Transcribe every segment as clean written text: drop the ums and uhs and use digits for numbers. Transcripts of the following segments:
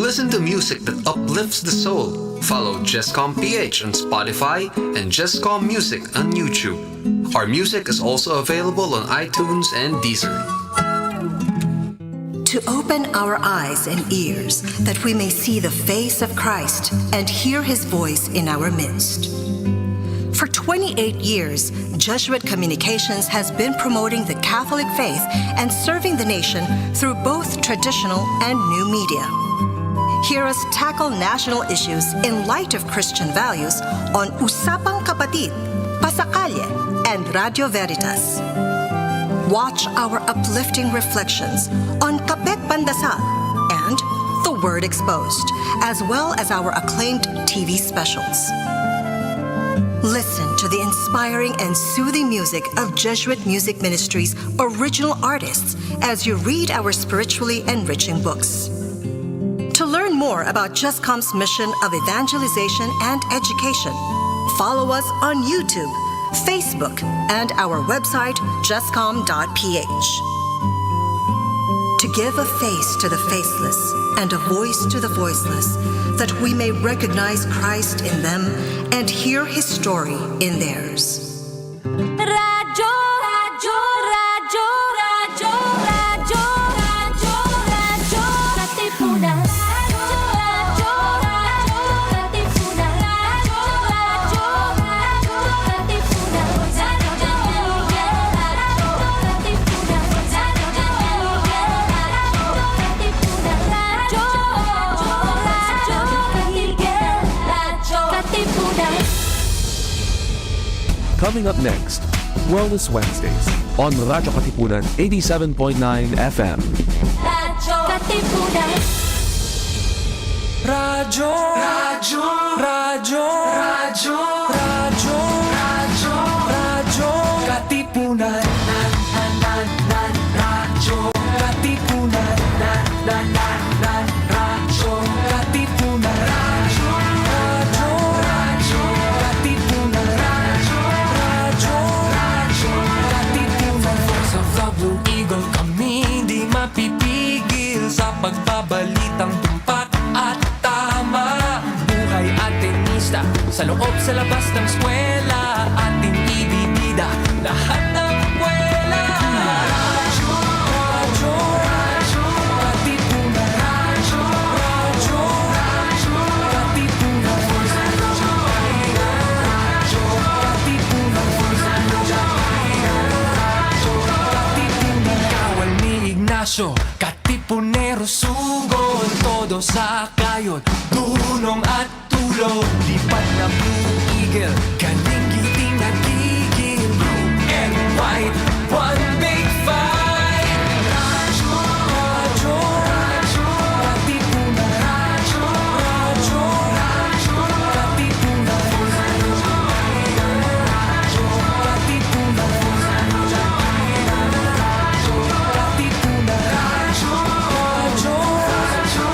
listen to music that uplifts the soul, follow Jescom PH on Spotify and Jescom Music on YouTube. Our music is also available on iTunes and Deezer. To open our eyes and ears that we may see the face of Christ and hear His voice in our midst. For 28 years, Jesuit Communications has been promoting the Catholic faith and serving the nation through both traditional and new media. Hear us tackle national issues in light of Christian values on Usapang Kapatid, Pasakalye, and Radio Veritas. Watch our uplifting reflections on Kapet Pandasal and The Word Exposed, as well as our acclaimed TV specials. Listen to the inspiring and soothing music of Jesuit Music Ministry's original artists as you read our spiritually enriching books. To learn more about Jescom's mission of evangelization and education, follow us on YouTube, Facebook, and our website, jescom.ph. To give a face to the faceless and a voice to the voiceless, that we may recognize Christ in them and hear His story in theirs. Radyo, radyo, radyo, radyo, radyo, radyo, radyo, Katipunan. Radyo, radyo, Katipunan. Radyo, radyo, radyo, Katipunan. Radyo, Coming up next, Wellness Wednesdays on Radyo Katipunan 87.9 FM. Radyo Katipunan. Radyo, radyo, radyo, radyo, radyo, radyo, radyo, Katipunan. Radyo Katipunan. Radyo Katipunan. Radyo, radyo, radyo, Katipunan. Radyo, radyo, radyo, Katipunan. Voice of the Blue Eagle, kami di mapipigil sa pagbabalitang tumpak at tama. Buhay at tenista, sa loob sa labas ng eskwela, ating ibibida lahat ng kwela. Radyo, radyo, radyo, Katipunan. Radyo, radyo, radyo, Katipunan. Radyo, Katipunan. Radyo, Katipunan. Kawal ni Ignacio, Katipunero sugod, todo sa kayon, tulong at tulong. Lipat na Blue Eagle, kaning giting nagigil. Blue and white, one big fight. Radyo, radyo, radyo, Katipunan. Radyo, radyo, radyo, Katipunan. Radyo, Katipunan. Radyo, Katipunan. Radyo, radyo, radyo,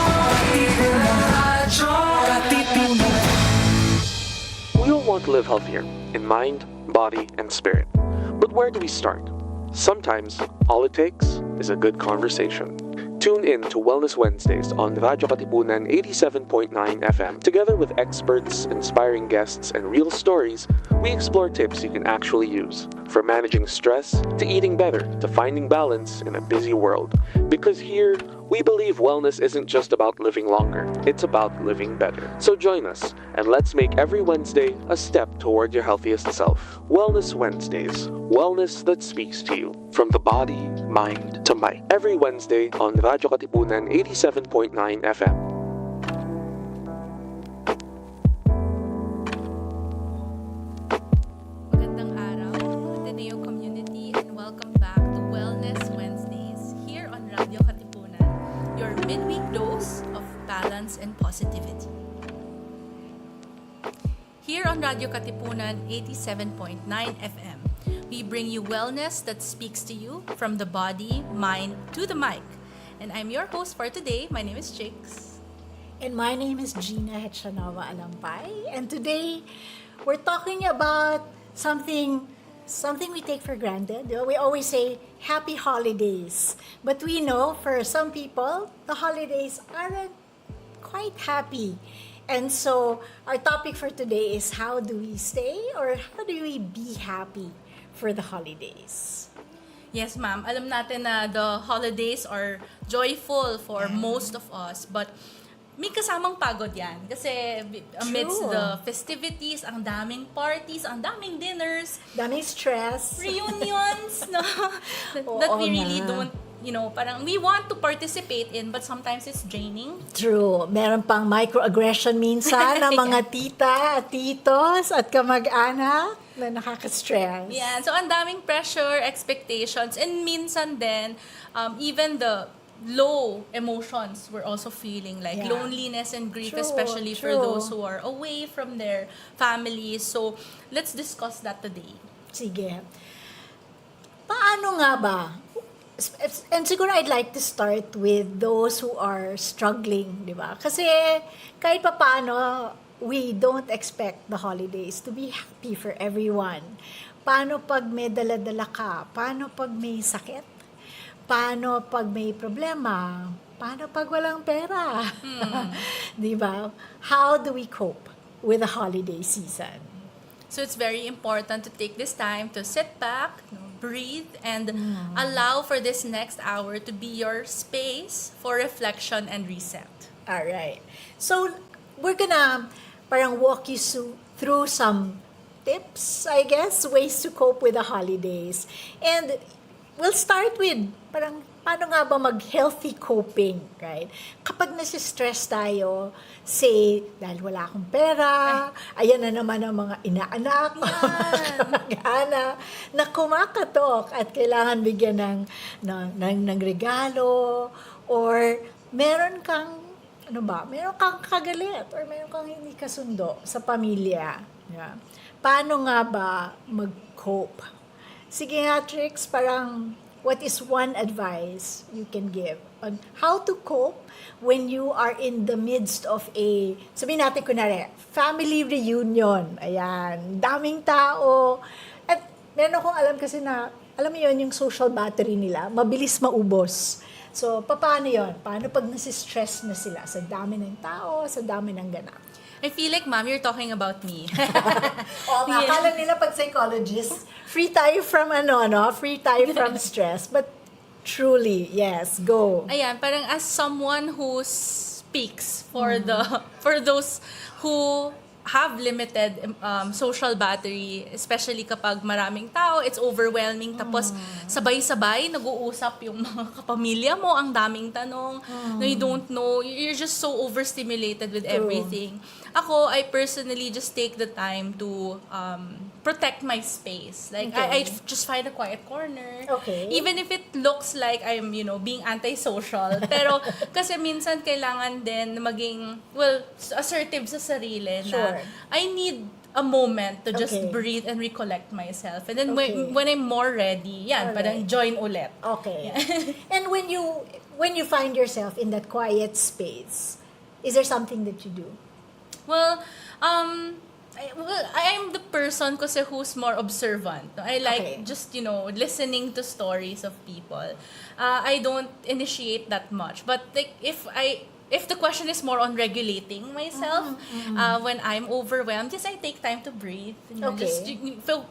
Katipunan. Radyo, Katipunan. We all want to live healthier in mind, body, and spirit. But where do we start? Sometimes all it takes is a good conversation. Tune in to Wellness Wednesdays on Radyo Katipunan 87.9 FM. Together with experts, inspiring guests, and real stories, we explore tips you can actually use. From managing stress, to eating better, to finding balance in a busy world. Because here, we believe wellness isn't just about living longer, it's about living better. So join us, and let's make every Wednesday a step toward your healthiest self. Wellness Wednesdays, wellness that speaks to you. From the body, mind, to mic. Every Wednesday on Radyo Katipunan 87.9 FM. Magandang araw, Ateneo community, and welcome back to Wellness Wednesdays here on Radio Katipunan, your midweek dose of balance and positivity. Here on Radio Katipunan 87.9 FM, we bring you wellness that speaks to you from the body, mind, to the mic. And I'm your host for today. My name is Trix. And my name is Gina, Hechanova-Alampay. And today, we're talking about something we take for granted. We always say, happy holidays. But we know, for some people, the holidays aren't quite happy. And so, our topic for today is how do we stay or how do we be happy for the holidays? Yes, ma'am. Alam natin na the holidays are joyful for most of us, but may kasamang pagod yan. Kasi amidst True. the festivities, ang daming parties, ang daming dinners, Daming stress. reunions, no? Oo that we really nga. don't, parang we want to participate in, but sometimes it's draining. True. Meron pang microaggression minsan ng mga tita at titos at kamag-anak na nakaka-stress. Yeah, so ang daming pressure, expectations, and minsan din, even the low emotions we're also feeling, like Yeah. loneliness and grief, True, especially for true. those who are away from their families. So, let's discuss that today. Sige. Paano nga ba? And siguro I'd like to start with those who are struggling, di ba? Kasi kahit pa paano, we don't expect the holidays to be happy for everyone. Paano pag may dala-dala ka? Paano pag may sakit? Paano pag may problema? Paano pag walang pera? Di ba? How do we cope with the holiday season? So, it's very important to take this time to sit back, breathe, and allow for this next hour to be your space for reflection and reset. All right. So, we're gonna parang walk you through some tips, I guess, ways to cope with the holidays. And we'll start with parang paano nga ba mag-healthy coping, right? Kapag nasi-stress tayo, say, dahil wala akong pera, ayan na naman ang mga inaanak, mag-ana, na kumakatok at kailangan bigyan ng regalo, or meron kang meron kang kagalit or meron kang hindi kasundo sa pamilya. Yeah. Paano nga ba mag-cope? Sige nga, Trix, parang what is one advice you can give on how to cope when you are in the midst of sabihin natin kunwari, family reunion. Ayan, daming tao. At meron akong alam kasi na, alam mo yun, yung social battery nila, mabilis maubos. So, paano yun? Paano pag nasi-stress na sila sa dami ng tao, sa dami ng ganap? I feel like, ma'am, you're talking about me. Akala nila pag psychologist, free tayo from free tayo from stress. But truly, yes, go. Ayan, parang as someone who speaks for those who have limited social battery, especially kapag maraming tao, it's overwhelming. Tapos sabay-sabay nag-uusap yung mga kapamilya mo, ang daming tanong, na you don't know, you're just so overstimulated with everything. Ako, I personally just take the time to protect my space. Like, I just find a quiet corner. Okay. Even if it looks like I'm, being antisocial. Pero, kasi minsan kailangan din maging, assertive sa sarili na I need a moment to just breathe and recollect myself. And then when I'm more ready, parang join ulit. Okay. And when you find yourself in that quiet space, is there something that you do? Well, I am the person kasi who's more observant. I like just, listening to stories of people. I don't initiate that much. But like, if the question is more on regulating myself, when I'm overwhelmed, yes, I take time to breathe. Just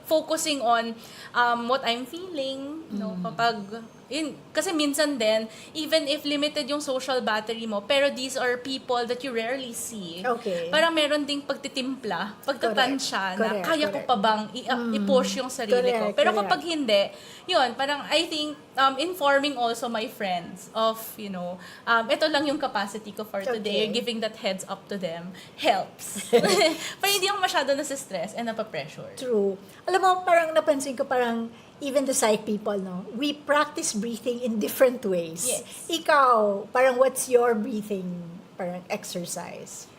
focusing on what I'm feeling. Kapag kasi minsan din, even if limited yung social battery mo, pero these are people that you rarely see. Parang meron ding pagtitimpla, pagtatansya na kaya ko pa bang i-push yung sarili ko. Pero kapag hindi, yun, parang I think informing also my friends of, ito lang yung capacity ko for today, giving that heads up to them helps. Parang hindi ako masyado nasa-stress and napapressure. True. Alam mo, parang napansin ko parang even the psych people, we practice breathing in different ways. Yes. Ikaw, parang what's your breathing parang exercise?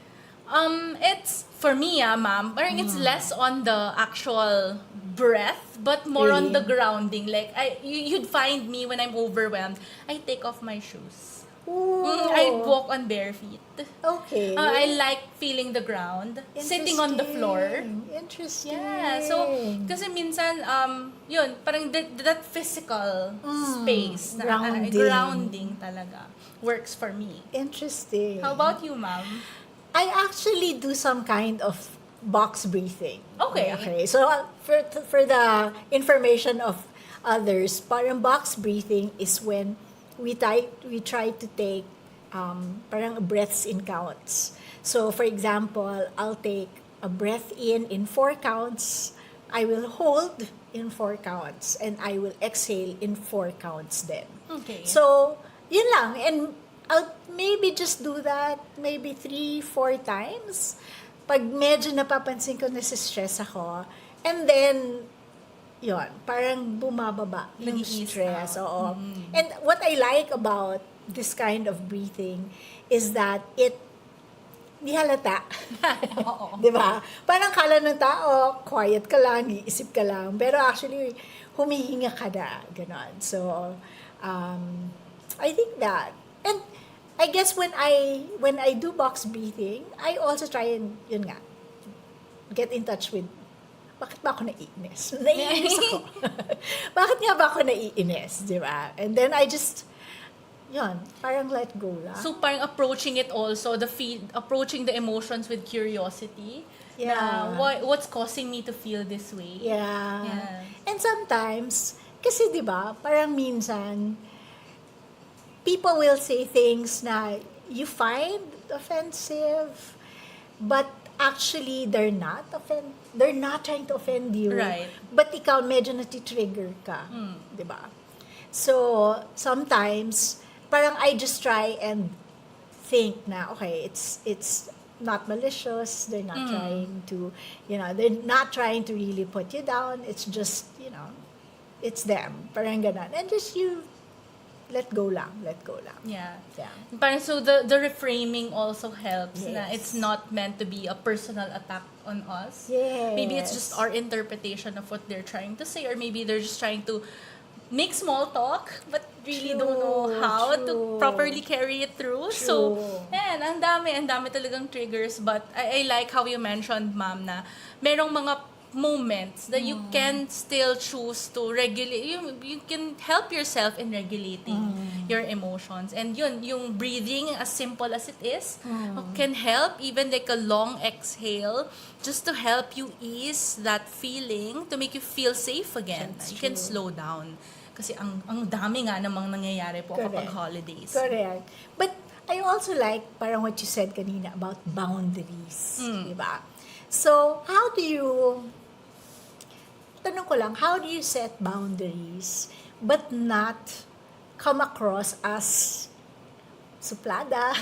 It's, for me, ma'am, parang it's less on the actual breath, but more on the grounding. Like, you'd find me when I'm overwhelmed, I take off my shoes. Ooh. I walk on bare feet. Okay. I like feeling the ground, sitting on the floor. Interesting. Yeah, so kasi minsan yun, parang that physical space na grounding talaga works for me. Interesting. How about you, ma'am? I actually do some kind of box breathing. Okay. So for the information of others, parang box breathing is when we try to take parang breaths in counts. So for example, I'll take a breath in 4 counts. I will hold in 4 counts and I will exhale in 4 counts then. Okay. So, yun lang. And I'll maybe just do that maybe 3-4 times. Pag medyo napapansin ko nasistress ako. And then, yun, parang bumababa yung Nag-i-ease stress. out. Oo. And what I like about this kind of breathing is that di halata. Oo. Di ba? Parang kala ng tao, quiet ka lang, iisip ka lang. Pero actually, humihinga ka na. Ganon. So, I think that. And I guess when I do box breathing, I also try and, yun nga, get in touch with, bakit ba ako naiinis? Naiinis ako. Bakit nga ba ako naiinis? Di ba? And then I just, yun, parang let go lang. So parang approaching it also, approaching the emotions with curiosity. Yeah. Na, what's causing me to feel this way? Yeah. Yeah. And sometimes, kasi di ba, parang minsan, people will say things na you find offensive, but actually they're not trying to offend you. Right. But ikaw medyo nati-trigger ka, di ba? So sometimes parang I just try and think na okay, it's not malicious. They're not trying to, they're not trying to really put you down. It's just, it's them. Parang ganon. And just you let go lang. Yeah. Yeah. Parang so the reframing also helps na Yes. it's not meant to be a personal attack on us. Yes. Maybe it's just our interpretation of what they're trying to say, or maybe they're just trying to make small talk but really don't know how to properly carry it through. So, yan, ang dami talagang triggers, but I like how you mentioned, ma'am, na merong mga moments that you can still choose to regulate. You can help yourself in regulating your emotions. And yun, yung breathing, as simple as it is, can help. Even like a long exhale, just to help you ease that feeling, to make you feel safe again. That's you can true. slow down. Kasi ang dami nga namang nangyayari po kapag Correct. holidays. Correct. But I also like parang what you said kanina about boundaries. Diba? So, tanong ko lang, how do you set boundaries but not come across as suplada,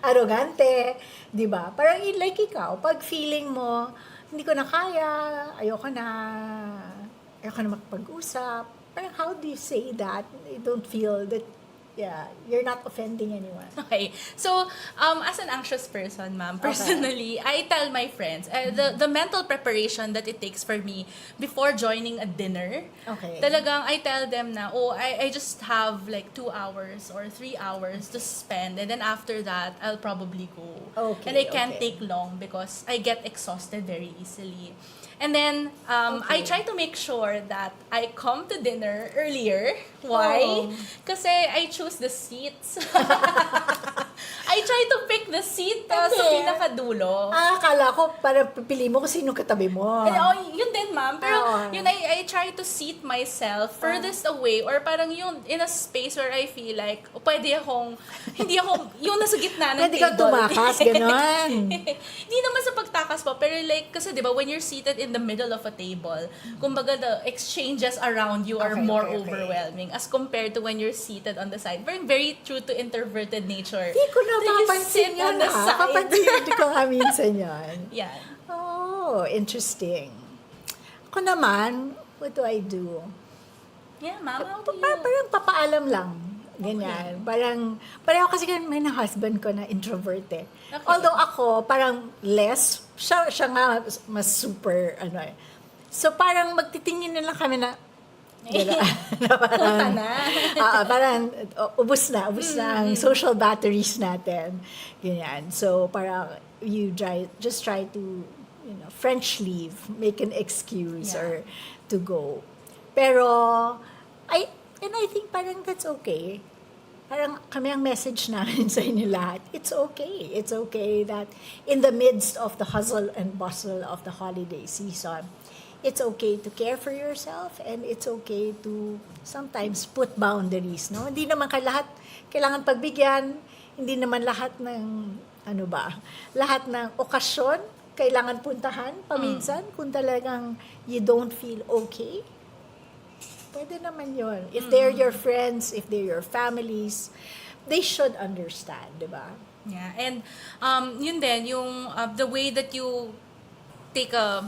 arrogante, di ba? Parang like ikaw, pag feeling mo, hindi ko na kaya, ayoko na makapag-usap, parang how do you say that? You don't feel that, you're not offending anyone. Okay. So, as an anxious person, ma'am, personally, I tell my friends, the mental preparation that it takes for me before joining a dinner, Okay. talagang I tell them na, I just have like 2 hours or 3 hours to spend, and then after that, I'll probably go. Okay, And I can't okay. take long because I get exhausted very easily. And then, I try to make sure that I come to dinner earlier. Why? Oh. Kasi I choose the seats. I try to pick the seat sa Hindi. pinakadulo. Akala ko para pipili mo kung sino katabi mo. And, yun din, ma'am. Pero, Oo. yun, I try to seat myself furthest away, or parang yun, in a space where I feel like, hindi ako, yung nasa gitna ng Pwede table. kang tumakas, ganon. Hindi naman sa pagtakas po, pero like, kasi di ba, when you're seated in the middle of a table, kumbaga the exchanges around you are Okay, more okay. overwhelming as compared to when you're seated on the side. Very true to introverted nature. Hindi ko na So you mapansin sit yun, on the ha? side. Papansin ko nga minsan yun. Yan. Oh, interesting. Ako naman, what do I do? Yeah, ma'am, how do you? Parang papaalam lang. Ganyan. Pareho kasi may na husband ko na introvert eh. Okay. Although ako, parang less, siya nga mas super, So parang magtitingin na lang kami na, Na parang, parang ubus na ang social batteries natin. Ganyan. So parang you just try to, French leave, make an excuse or to go. Pero I think parang that's okay. Parang kami ang message namin sa inyo lahat. It's okay. It's okay that in the midst of the hustle and bustle of the holiday season, it's okay to care for yourself and it's okay to sometimes put boundaries, no? Hindi naman lahat kailangan pagbigyan, hindi naman lahat ng lahat ng okasyon kailangan puntahan paminsan kung talagang you don't feel okay. Pwede naman yun. If they're your friends, if they're your families, they should understand, di ba? Yeah, and yun din, yung the way that you take a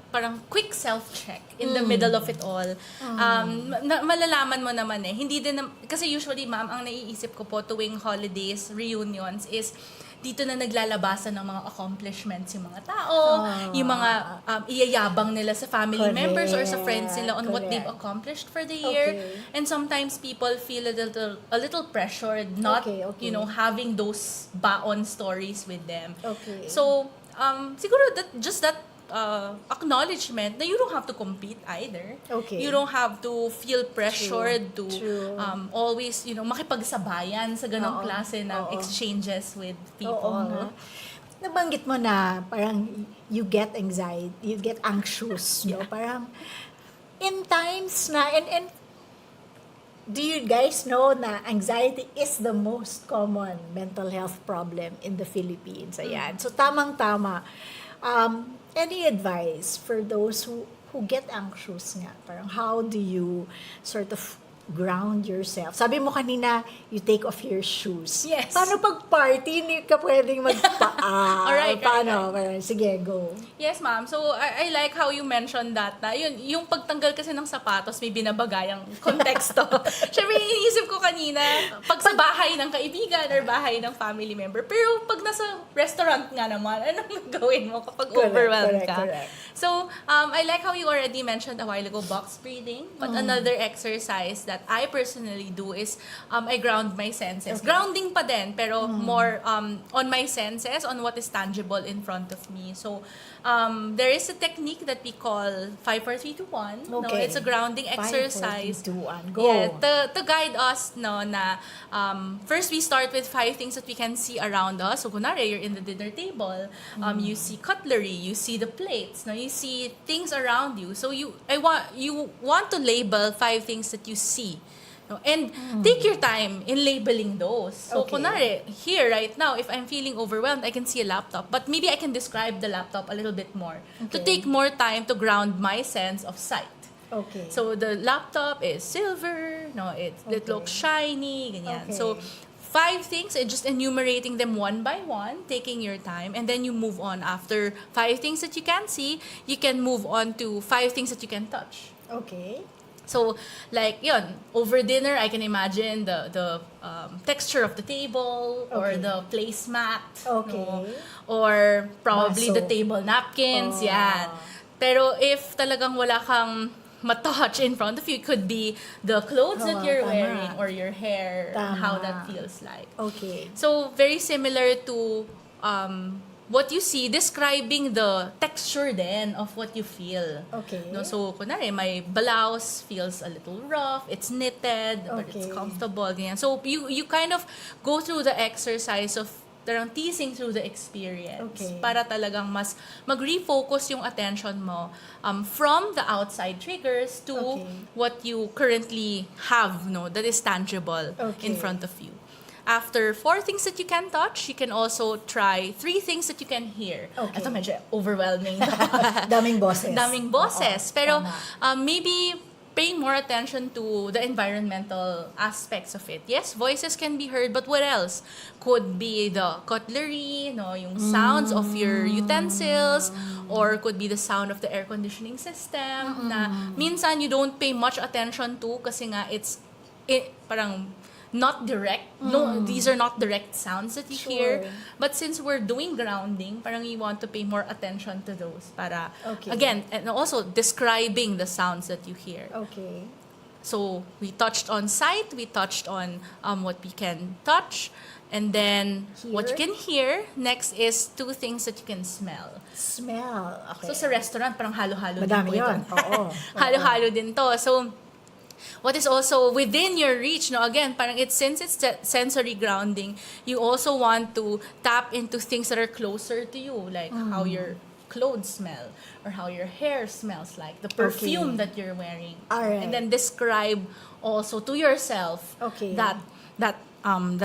parang quick self-check in the middle of it all. Malalaman mo naman hindi din, kasi usually, ma'am, ang naiisip ko po tuwing holidays, reunions, is dito na naglalabasan ng mga accomplishments yung mga tao, yung mga iyayabang nila sa family members or sa friends nila on what they've accomplished for the year. And sometimes people feel a little pressured not, having those baon stories with them. So, siguro that acknowledgement that you don't have to compete either. You don't have to feel pressured to always, makipagsabayan sa ganong klase ng exchanges with people. No? Nabanggit mo na parang you get anxiety, you get anxious. No? Parang in times na, and do you guys know na anxiety is the most common mental health problem in the Philippines? Ayan. So tamang-tama. Any advice for those who get anxious nga? Parang how do you sort of ground yourself? Sabi mo kanina, you take off your shoes. Yes. Paano pag party, hindi ka pwedeng magpaa? Alright, Paano? Parang, sige, go. Yes, ma'am. So, I like how you mentioned that na yung pagtanggal kasi ng sapatos, may binabagayang konteksto. Siyempre, iniisip ko kanina, pag sa bahay ng kaibigan or bahay ng family member. Pero pag nasa restaurant nga naman, anong gawin mo kapag overwhelmed ka? Correct. So, I like how you already mentioned a while ago, box breathing. But another exercise that I personally do is I ground my senses. Grounding pa din, pero more on my senses, on what is tangible in front of me. So, there is a technique that we call 5, 4, 3, 2, 1. No, it's a grounding exercise. 5, 4, 3, 2, 1. Go. Yeah, to guide us, no, na first we start with 5 things that we can see around us. So, kunwari, you're in the dinner table, you see cutlery, you see the plates, no, you see things around you. So, you want to label 5 things that you see. No, and take your time in labeling those. So, kunwari, here, right now, if I'm feeling overwhelmed, I can see a laptop. But maybe I can describe the laptop a little bit more. To take more time to ground my sense of sight. So, the laptop is silver, no, it looks shiny, ganyan. So, 5 things, and just enumerating them one by one, taking your time, and then you move on. After 5 things that you can see, you can move on to 5 things that you can touch. So, like, yun, over dinner, I can imagine the texture of the table or the placemat. No? Or probably the table napkins. Yan. Pero if talagang wala kang matouch in front of you, it could be the clothes that you're wearing or your hair, and how that feels like. So, very similar to what you see, describing the texture then of what you feel. No, so, kunwari, my blouse feels a little rough, it's knitted, but it's comfortable. Ganyan. So, you kind of go through the exercise of teasing through the experience para talagang mas mag-refocus yung attention mo from the outside triggers to what you currently have, no, that is tangible in front of you. After 4 things that you can touch, you can also try 3 things that you can hear. Ito medyo overwhelming. Daming boses. Daming boses. Pero maybe paying more attention to the environmental aspects of it. Yes, voices can be heard, but what else? Could be the cutlery, no, yung sounds of your utensils, or could be the sound of the air conditioning system na minsan you don't pay much attention to kasi nga parang not direct. No, these are not direct sounds that you hear. But since we're doing grounding, parang you want to pay more attention to those para, again, and also describing the sounds that you hear. So we touched on sight, we touched on what we can touch, and then what you Hear. can hear. Next is two things that you can smell. Smell. Okay. So sa restaurant, parang halo-halo Madami din po yun. ito. Oo. Halo-halo din to. So, what is also within your reach, no? Again, parang since it's sensory grounding, you also want to tap into things that are closer to you, like how your clothes smell or how your hair smells like, the perfume that you're wearing. Alright. And then describe also to yourself Okay. that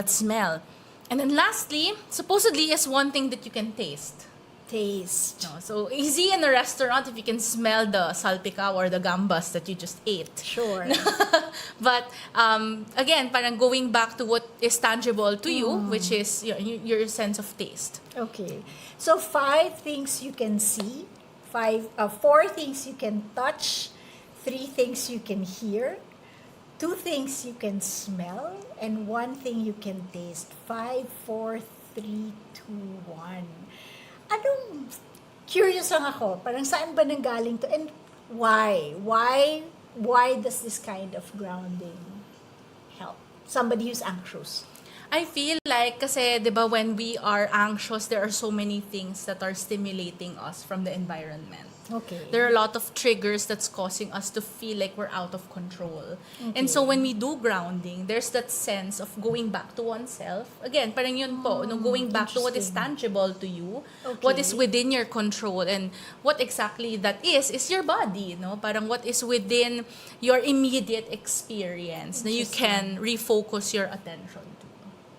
smell. And then lastly, supposedly is one thing that you can taste. Taste. No, so easy in a restaurant if you can smell the salpicao or the gambas that you just ate. Sure. But again, parang going back to what is tangible to you, which is your sense of taste. Okay. So 5 things you can see, 4 things you can touch, 3 things you can hear, 2 things you can smell, and 1 thing you can taste. 5, 4, 3, 2, 1. Anong, curious lang ako, parang saan ba nanggaling to and why? Why does this kind of grounding help somebody who's anxious? I feel like kasi 'di ba when we are anxious, there are so many things that are stimulating us from the environment. Okay. There are a lot of triggers that's causing us to feel like we're out of control. And so when we do grounding, there's that sense of going back to oneself. Again, parang yun po, no, going back to what is tangible to you, what is within your control, and what exactly that is your body, no? Parang what is within your immediate experience na you can refocus your attention to.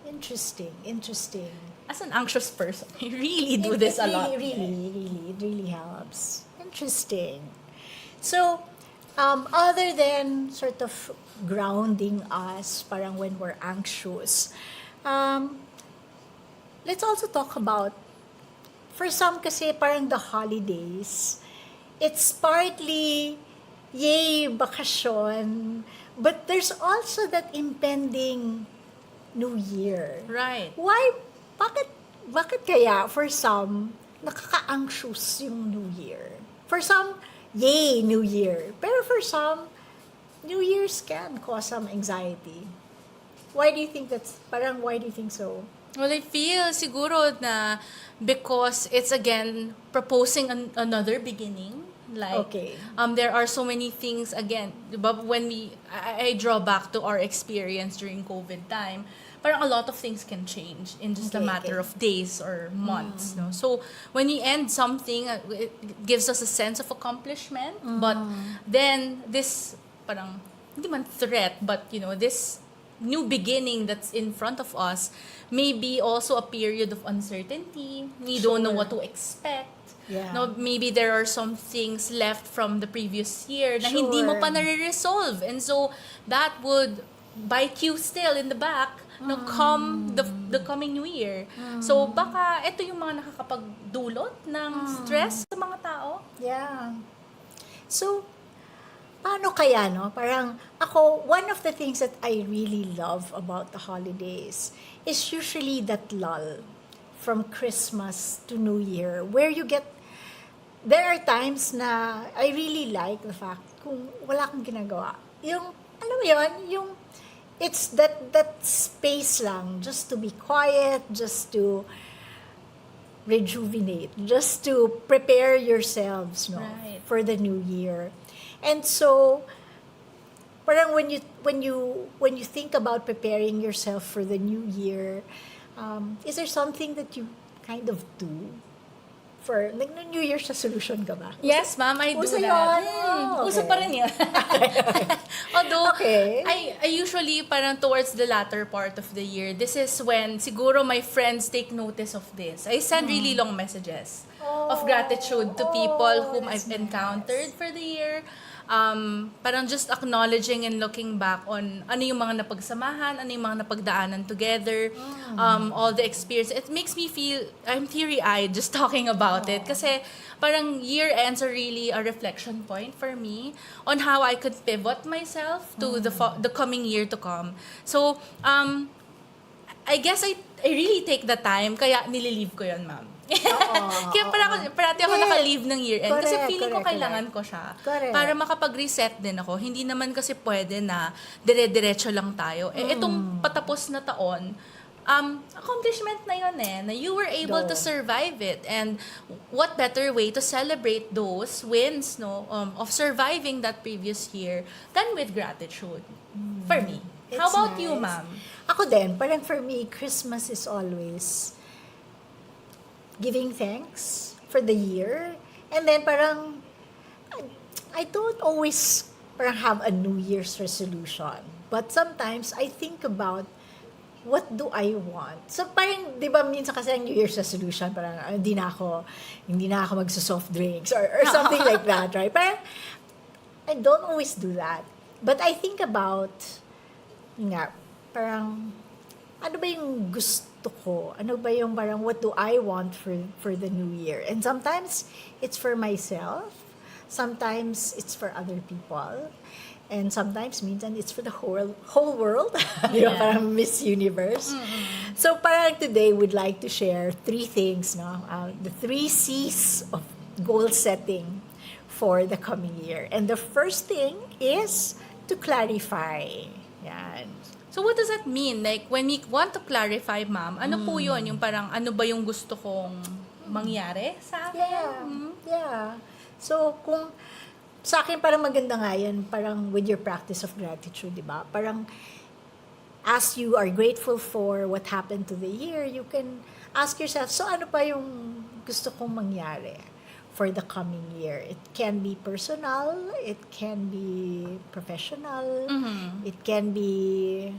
Interesting. As an anxious person, I really do this a lot. It really helps. Interesting. So, other than sort of grounding us, parang when we're anxious, let's also talk about, for some kasi parang the holidays, it's partly, yay, bakasyon, but there's also that impending New Year. Right. Why? Bakit kaya for some nakaka-anxious yung New Year? For some, yay, New Year. Pero for some, New Year's can cause some anxiety. Why do you think why do you think so? Well, I feel siguro na because it's again proposing another beginning. Like, Okay. There are so many things again. Diba, when I draw back to our experience during COVID time, parang a lot of things can change in just a matter of days or months. No? So when you end something, it gives us a sense of accomplishment. But then this parang hindi man threat, but this new beginning that's in front of us may be also a period of uncertainty. We don't know what to expect. Yeah. No, maybe there are some things left from the previous year na hindi mo pa nare-resolve. And so that would bite you still in the back no come the coming new year. So baka ito yung mga nakakapagdulot ng stress sa mga tao. Yeah. So, paano kaya, no? Parang ako, one of the things that I really love about the holidays is usually that lull from Christmas to New Year where there are times na I really like the fact kung wala kang ginagawa. Yung, alam mo yun, it's that space lang just to be quiet, just to rejuvenate, just to prepare yourselves for the new year. And so parang when you think about preparing yourself for the new year, is there something that you kind of do for like no New Year's resolution ka ba? Yes, ma'am, I do Uso that. yun? Uso Okay. pa rin yun. Although, Okay. I usually parang towards the latter part of the year, this is when siguro my friends take notice of this. I send really long messages of gratitude to people whom that's I've encountered for the year. Parang just acknowledging and looking back on ano yung mga napagsamahan, ano yung mga napagdaanan together, all the experience. It makes me feel, I'm teary-eyed just talking about it. Kasi parang year ends are really a reflection point for me on how I could pivot myself to the coming year to come. So, I guess I really take the time, kaya nililive ko yun, ma'am. Kaya parati ako Yes. naka-leave ng year-end. Kasi Correct, feeling ko correct, kailangan ko siya. Correct. Para makapag-reset din ako. Hindi naman kasi pwede na dire-diretso lang tayo. Itong patapos na taon, accomplishment na yun na you were able to survive it. And what better way to celebrate those wins, of surviving that previous year than with gratitude? For me. How It's about you, nice. ma'am? Ako din, parang for me, Christmas is always giving thanks for the year. And then parang, I don't always parang have a New Year's resolution. But sometimes, I think about what do I want? So parang, di ba, minsan kasi ang New Year's resolution, parang hindi na ako magso-soft drinks or something like that, right? Parang, I don't always do that. But I think about, parang, ano ba yung gusto ko? Ano ba yung parang, what do I want for the new year? And sometimes, it's for myself. Sometimes, it's for other people. And sometimes, minsan, it's for the whole world. Di ba? Parang Miss Universe. So, parang today, we'd like to share 3 things, the 3 C's of goal setting for the coming year. And the first thing is to clarify. Yan. So what does that mean? Like, when we want to clarify, ma'am, ano po yun? Yung parang, ano ba yung gusto kong mangyari sa akin? Yeah. So, kung sa akin parang maganda nga yan, parang with your practice of gratitude, di ba? Parang as you are grateful for what happened to the year, you can ask yourself, so ano pa yung gusto kong mangyari for the coming year? It can be personal, it can be professional, it can be,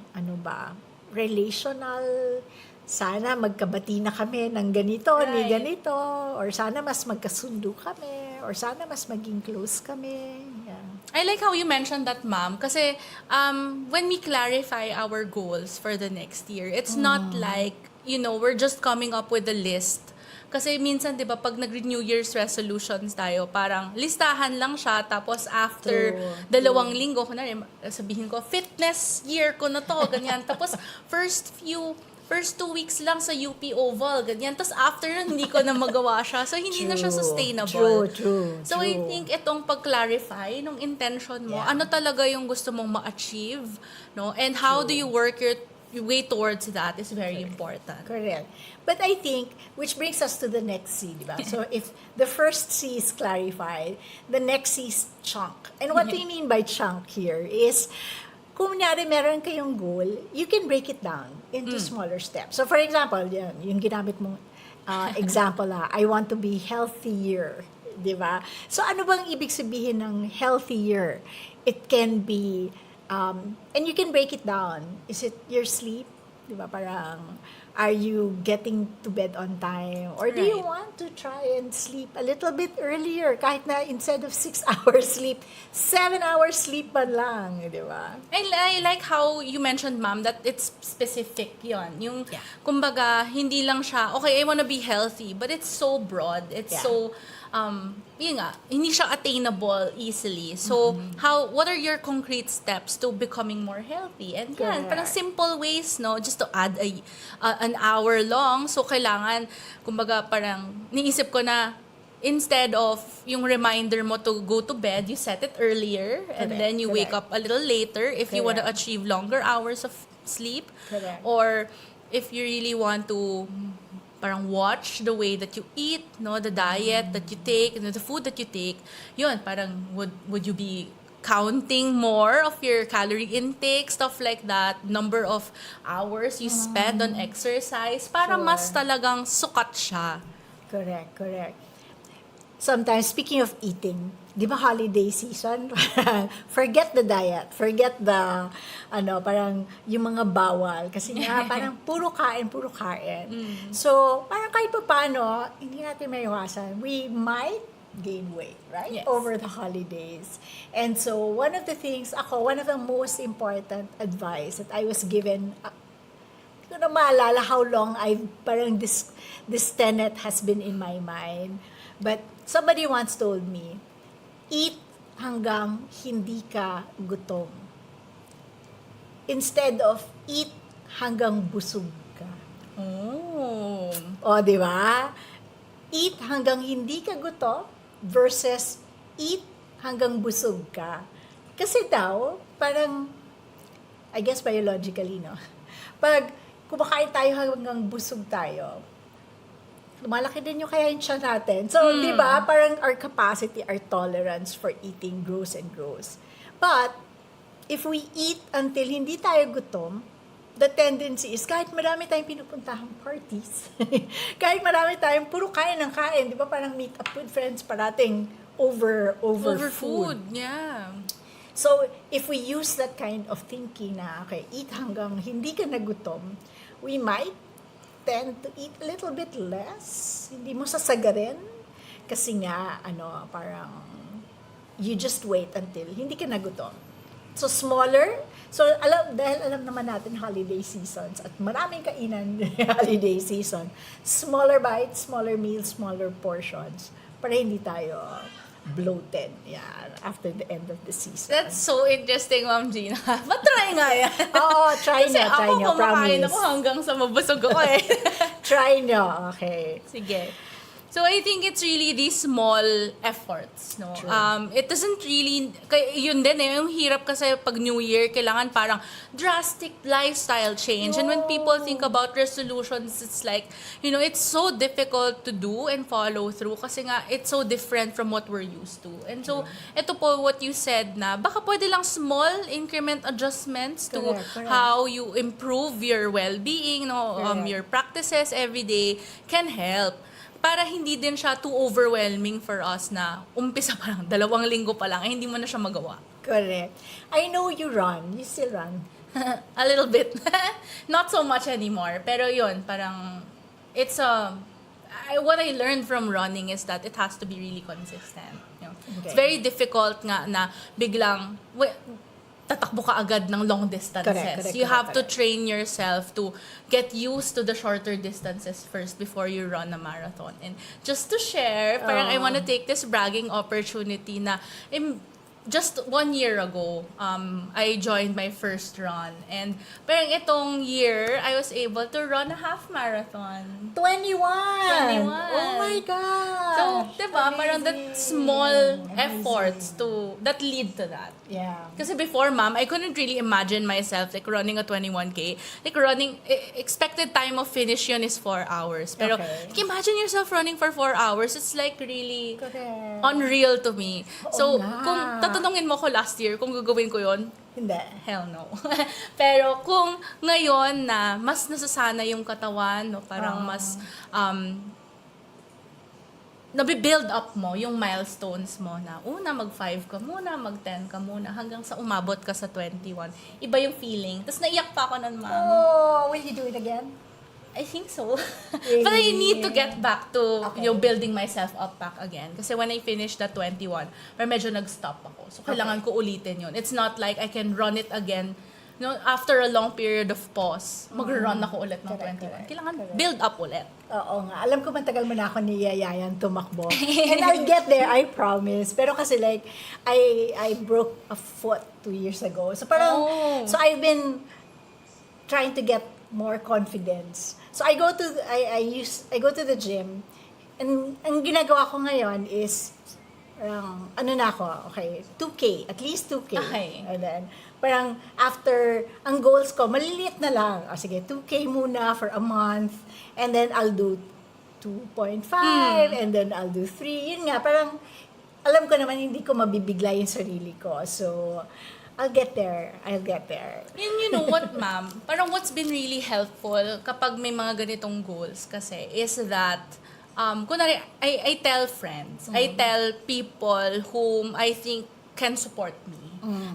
relational. Sana magkabati na kami ng ganito, ni ganito, or sana mas magkasundo kami, or sana mas maging close kami. Yeah. I like how you mentioned that, ma'am, kasi when we clarify our goals for the next year, it's not like, we're just coming up with a list. Kasi minsan, di ba, pag nag-New Year's resolutions tayo, parang listahan lang siya, tapos after 2 linggo, kunwari, sabihin ko, fitness year ko na to, ganyan. Tapos first 2 weeks lang sa UP Oval, ganyan. Tapos after nun, hindi ko na magawa siya. So, hindi na siya sustainable. True. So, I think itong pag-clarify ng intention mo, ano talaga yung gusto mong ma-achieve, no? And how do you work your way towards that is very important. Correct. But I think, which brings us to the next C, di ba? So, if the first C is clarified, the next C is chunk. And what we mean by chunk here is, kung kunyari meron kayong goal, you can break it down into smaller steps. So, for example, yan, yung ginamit mong example I want to be healthier, di ba? So, ano bang ibig sabihin ng healthier? It can be, and you can break it down. Is it your sleep? Di ba? Parang, are you getting to bed on time? Or do you want to try and sleep a little bit earlier? Kahit na instead of 6 hours sleep, 7 hours sleep man lang, di ba? I like how you mentioned, ma'am, that it's specific yon. Yung, kumbaga, hindi lang siya, okay, I wanna be healthy, but it's so broad. It's so, yun nga, hindi siya attainable easily. So, what are your concrete steps to becoming more healthy? And yan, parang simple ways, no, just to add an hour long. So, kailangan, kumbaga, parang, niisip ko na, instead of yung reminder mo to go to bed, you set it earlier, and then you wake up a little later if you want to achieve longer hours of sleep. Or if you really want to parang watch the way that you eat, no, the diet that you take, and the food that you take, yun, parang would you be counting more of your calorie intake, stuff like that, number of hours you spend on exercise, para mas talagang sukat siya. Correct. Sometimes, speaking of eating, di ba holiday season? Forget the diet. Forget the, parang yung mga bawal. Kasi nga, parang puro kain. So, parang kahit pa paano, hindi natin maiwasan. We might gain weight, right? Yes. Over the holidays. And so, one of the most important advice that I was given, hindi ko na maalala how long parang this tenet has been in my mind. But somebody once told me, eat hanggang hindi ka gutom. Instead of eat hanggang busog ka. Oh. O, di ba? eat hanggang hindi ka gutom versus eat hanggang busog ka. Kasi daw, parang, I guess biologically, no? Pag kumakain tayo hanggang busog tayo, lumalaki din yung kaya yung tiyan natin. So, di ba, parang our capacity, our tolerance for eating grows and grows. But, if we eat until hindi tayo gutom, the tendency is, kahit marami tayong pinupuntahang parties, kahit marami tayong puro kain ng kain, di ba, parang meet up with friends parating over food. Yeah. So, if we use that kind of thinking na, okay, eat hanggang hindi ka nagutom, we might tend to eat a little bit less. Hindi mo sasagarin. Kasi nga, parang, you just wait until hindi ka nagutom. So, smaller. So, dahil alam naman natin holiday seasons at maraming kainan holiday season, smaller bites, smaller meals, smaller portions para hindi tayo bloated after the end of the season. That's so interesting, Ma'am Gina. Matry nga yan. Oo, try Kasi nyo, ako kumakain promise. ako hanggang sa mabusog ako eh. Try nyo, okay. Sige. So I think it's really these small efforts, no? True. It doesn't really, yun din eh, yung hirap kasi pag New Year, kailangan parang drastic lifestyle change. And when people think about resolutions, it's like, it's so difficult to do and follow through kasi nga, it's so different from what we're used to. And so, ito po what you said na, baka pwede lang small increment adjustments to Correct. how you improve your well-being, no? Correct. Your practices every day can help. Para hindi din siya too overwhelming for us na umpisa pa lang, 2 linggo pa lang, hindi mo na siya magawa. Correct. I know you run. You still run. A little bit. Not so much anymore. Pero yun, parang, what I learned from running is that it has to be really consistent. It's very difficult nga na biglang, tatakbo ka agad ng long distances. Correct, You have to correct. train yourself to get used to the shorter distances first before you run a marathon. And just to share, parang I want to take this bragging opportunity na just 1 year ago, I joined my first run. And parang itong year, I was able to run a half marathon. 21! 21. Oh my God! So, diba, parang that Amazing. small efforts that lead to that. Yeah. Kasi before, ma'am, I couldn't really imagine myself like running a 21K. Like expected time of finish yun is 4 hours. Pero Okay. like, imagine yourself running for 4 hours. It's like really Correct. unreal to me. So, nga. kung tatanungin mo ko last year kung gagawin ko yun, Hindi. hell no. Pero kung ngayon na mas nasasana yung katawan, no, parang mas nabibuild up mo yung milestones mo na mag-5 ka muna, mag-10 ka muna, hanggang sa umabot ka sa 21. Iba yung feeling. Tapos naiyak pa ako nun, ma'am. Oh, will you do it again? I think so. Really? But I need to get back to Okay. building myself up back again. Kasi when I finished the 21, medyo nag-stop ako. So kailangan ko ulitin yun. It's not like I can run it again. After a long period of pause, mag-run ako ulit ng Correct, 21. correct, Kailangan correct. build up ulit. Oo nga. Alam ko matagal mo na ako niyayayan tumakbo. And I'll get there, I promise. Pero kasi like, I broke a foot 2 years ago. So parang, so I've been trying to get more confidence. So I go to the gym, and ang ginagawa ko ngayon is parang okay, 2K, at least 2K. Okay. And then parang after ang goals ko maliliit na lang. Sige, 2K muna for a month, and then I'll do 2.5 and then I'll do 3. Yun nga, parang alam ko naman hindi ko mabibigla yung sarili ko. So I'll get there. And you know what, ma'am? Parang what's been really helpful kapag may mga ganitong goals kasi is that, kunwari, I tell friends, I tell people whom I think can support me.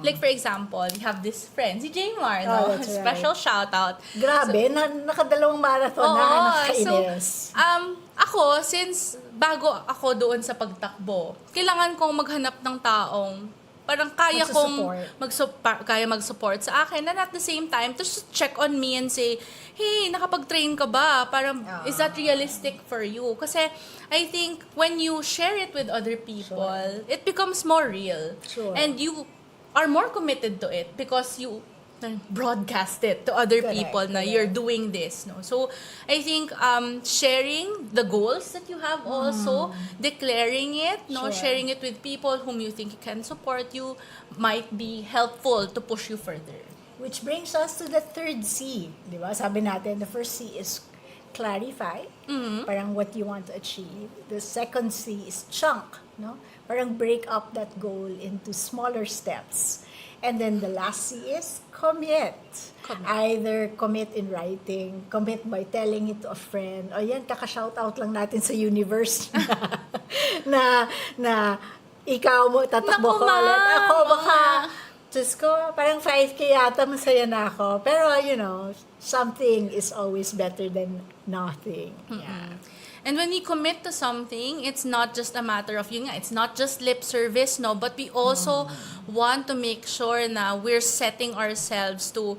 Like for example, you have this friend, si Jaymar, no? that's right. Special shout out. Grabe, nakadalawang marathon na, nakakainis. So, ako, since bago ako doon sa pagtakbo, kailangan kong maghanap ng taong parang kaya mag-support sa akin, and at the same time, to check on me and say, hey, nakapag-train ka ba? Parang, is that realistic for you? Kasi, I think, when you share it with other people, it becomes more real. Sure. And you are more committed to it because you broadcast it to other Correct, people na correct. you're doing this, no? So I think sharing the goals that you have, also declaring it, no, Sure. sharing it with people whom you think can support you might be helpful to push you further. Which brings us to the third C, di ba? Sabi natin, the first C is clarify, parang what you want to achieve. The second C is chunk, no? Parang break up that goal into smaller steps. And then the last C is commit. Either commit in writing, commit by telling it to a friend, o yan, kaka-shoutout lang natin sa universe na ikaw mo, tatakbo Naku, ko ulit. ma'am, Ako, baka, mga- Diyos ko, parang 5K yata, masaya na ako. Pero, something is always better than nothing. Yeah. And when we commit to something, it's not just a matter of, yun nga, it's not just lip service, no, but we also want to make sure na we're setting ourselves to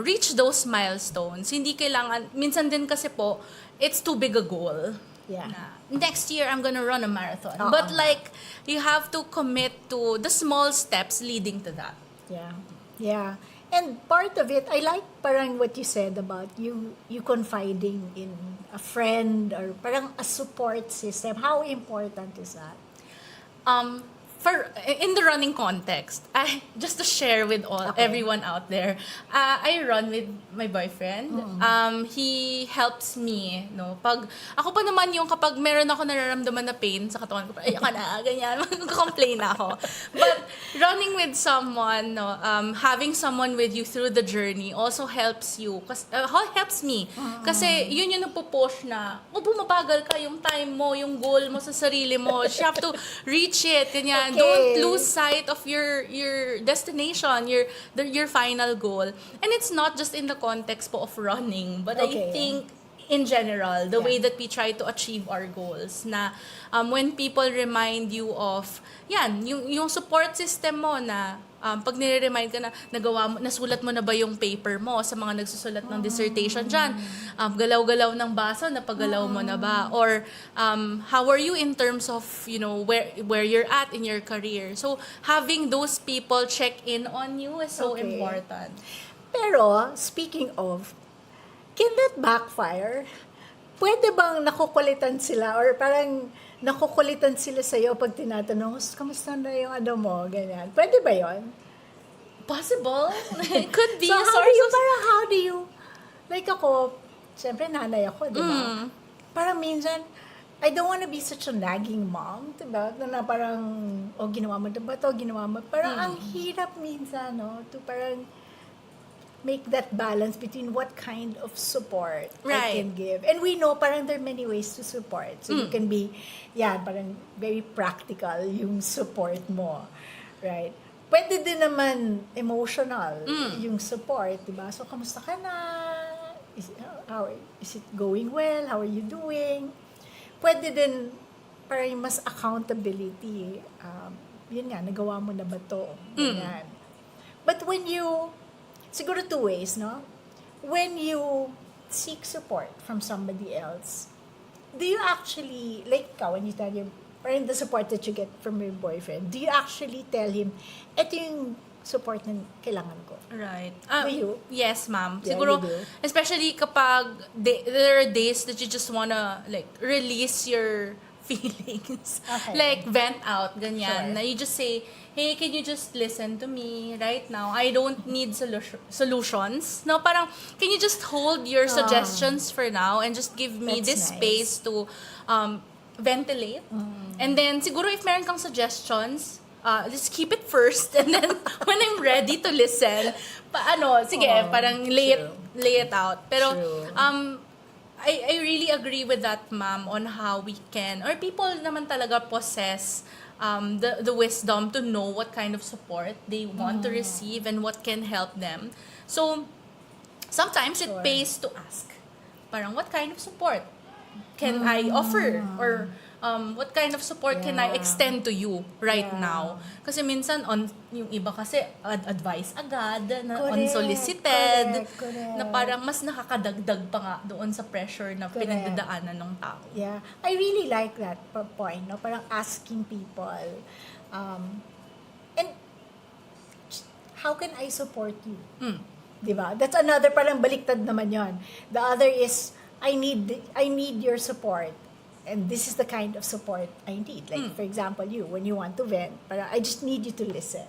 reach those milestones. Hindi kailangan, minsan din kasi po, it's too big a goal. Yeah. Na, next year, I'm gonna run a marathon. Oo. But like, you have to commit to the small steps leading to that. Yeah. Yeah. And part of it, I like parang what you said about you confiding in a friend or parang a support system. How important is that? In the running context, just to share with everyone out there, I run with my boyfriend. He helps me, no. Pag ako pa naman yung kapag meron ako nararamdaman na pain sa katawan ko, ay ka na ganyan, magko-complain ako. But running with someone, no, having someone with you through the journey also helps you, helps me. Kasi yun yung nagpo-push na, bumabagal ka yung time mo, yung goal mo sa sarili mo. You have to reach it, ganyan. Okay. Don't lose sight of your destination, your final goal. And it's not just in the context po of running, but Okay. I think in general, the way that we try to achieve our goals, na when people remind you of, yung support system mo na pag nire-remind ka na nasulat mo na ba yung paper mo sa mga nagsusulat ng dissertation dyan, galaw-galaw ng baso, napagalaw mo na ba? Or how are you in terms of, where you're at in your career? So having those people check in on you is so Okay. important. Pero, speaking of, can that backfire? Pwede bang nakukulitan sila or parang nakukulitan sila sa'yo pag tinatanong, kamusta na yung mo? Ganyan. Pwede ba yon? Possible. It could be So, a how source do you, of... parang how do you, like ako, siyempre nanay ako, di ba? Parang minsan, I don't wanna be such a nagging mom, di ba? Na parang, ginawa mo ba ito, ginawa mo. Parang ang hirap minsan, no? To parang, make that balance between what kind of support I can give. And we know parang there are many ways to support. So you can be, parang very practical yung support mo. Right? Pwede din naman emotional yung support, diba? So, kamusta ka na? Is it going well? How are you doing? Pwede din parang mas accountability. Yun nga, nagawa mo na ba to? Ganyan. But when you siguro two ways, no? When you seek support from somebody else, do you actually, like ikaw, when you tell your, parang the support that you get from your boyfriend, do you actually tell him, eto yung support na kailangan ko? Right. Do you? Yes, ma'am. Yeah, Siguro, you do. especially kapag there are days that you just wanna release your feelings. Okay. Like, vent out, ganyan. Sure. Na you just say, hey, can you just listen to me right now? I don't need solutions. No, parang, can you just hold your suggestions for now and just give me That's this nice. space to ventilate? And then, siguro if meron kang suggestions, just keep it first. And then, when I'm ready to listen, sige, parang lay it out. Pero, True. I really agree with that, ma'am, on how we can, or people naman talaga possess the wisdom to know what kind of support they want to receive and what can help them. So, sometimes it Sure. pays to ask, parang, what kind of support can I offer? Or, what kind of support can I Yeah. extend to you right Yeah. now? Kasi minsan, yung iba kasi, advice agad, na Correct, unsolicited, correct. na parang mas nakakadagdag pa nga doon sa pressure na Correct. pinagdadaanan ng tao. Yeah. I really like that point, no? Parang asking people. And how can I support you? Diba? That's another, parang baliktad naman yon. The other is, I need your support. And this is the kind of support I need. Like, for example, when you want to vent, parang, I just need you to listen.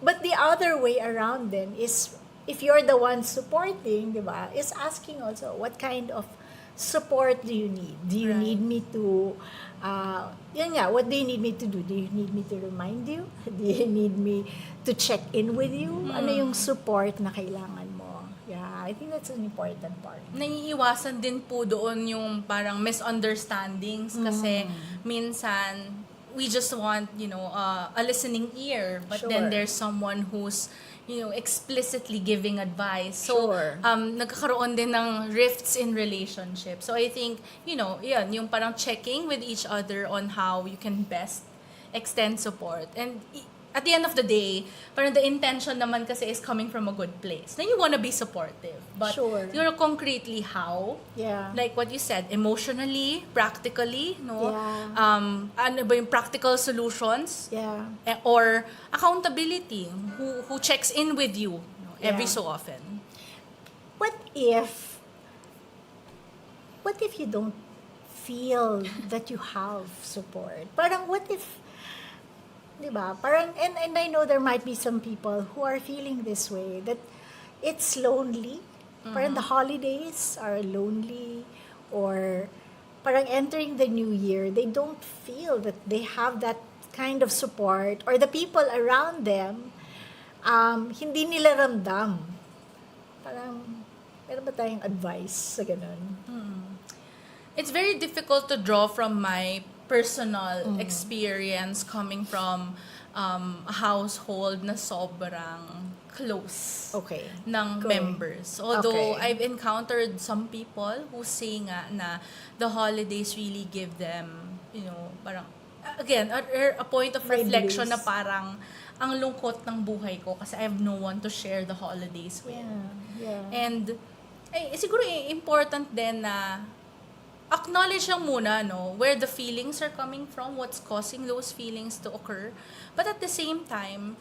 But the other way around then is, if you're the one supporting, diba, is asking also, what kind of support do you need? Do you need me to, what do you need me to do? Do you need me to remind you? Do you need me to check in with you? Ano yung support na kailangan mo? Yeah, I think that's an important part. Naiiwasan din po doon yung parang misunderstandings kasi minsan we just want, a listening ear, but then Sure. there's someone who's explicitly giving advice. So, Sure. nagkakaroon din ng rifts in relationship. So, I think, yan, yung parang checking with each other on how you can best extend support. And at the end of the day, parang the intention naman kasi is coming from a good place. Na you wanna be supportive. But, Sure. concretely how? Yeah. Like what you said, emotionally, practically, no? Yeah. Ano ba yung practical solutions? Yeah. Or accountability, who checks in with you, every Yeah. so often. What if you don't feel that you have support? Parang what if, diba? Parang, and I know there might be some people who are feeling this way, that it's lonely. Parang the holidays are lonely, or parang entering the new year, they don't feel that they have that kind of support, or the people around them, hindi nila ramdam. Parang, meron ba tayong advice sa ganun? It's very difficult to draw from my personal experience coming from a household na sobrang close Okay. ng Go. members. Although Okay. I've encountered some people who say nga na the holidays really give them, parang, again, a point of May reflection na bliss. parang ang lungkot ng buhay ko kasi I have no one to share the holidays with. Yeah. And siguro important din na acknowledge lang muna, where the feelings are coming from, what's causing those feelings to occur. But at the same time,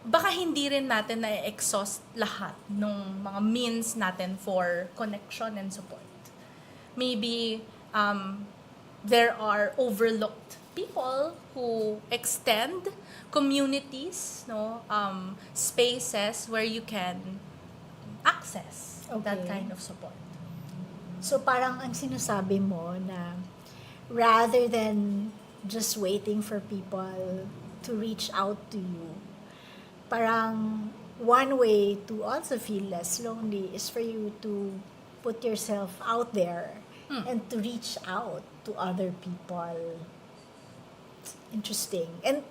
baka hindi rin natin na-exhaust lahat ng mga means natin for connection and support. Maybe there are overlooked people who extend communities, spaces where you can access that Okay. kind of support. So parang ang sinasabi mo na rather than just waiting for people to reach out to you, parang one way to also feel less lonely is for you to put yourself out there and to reach out to other people. Interesting. And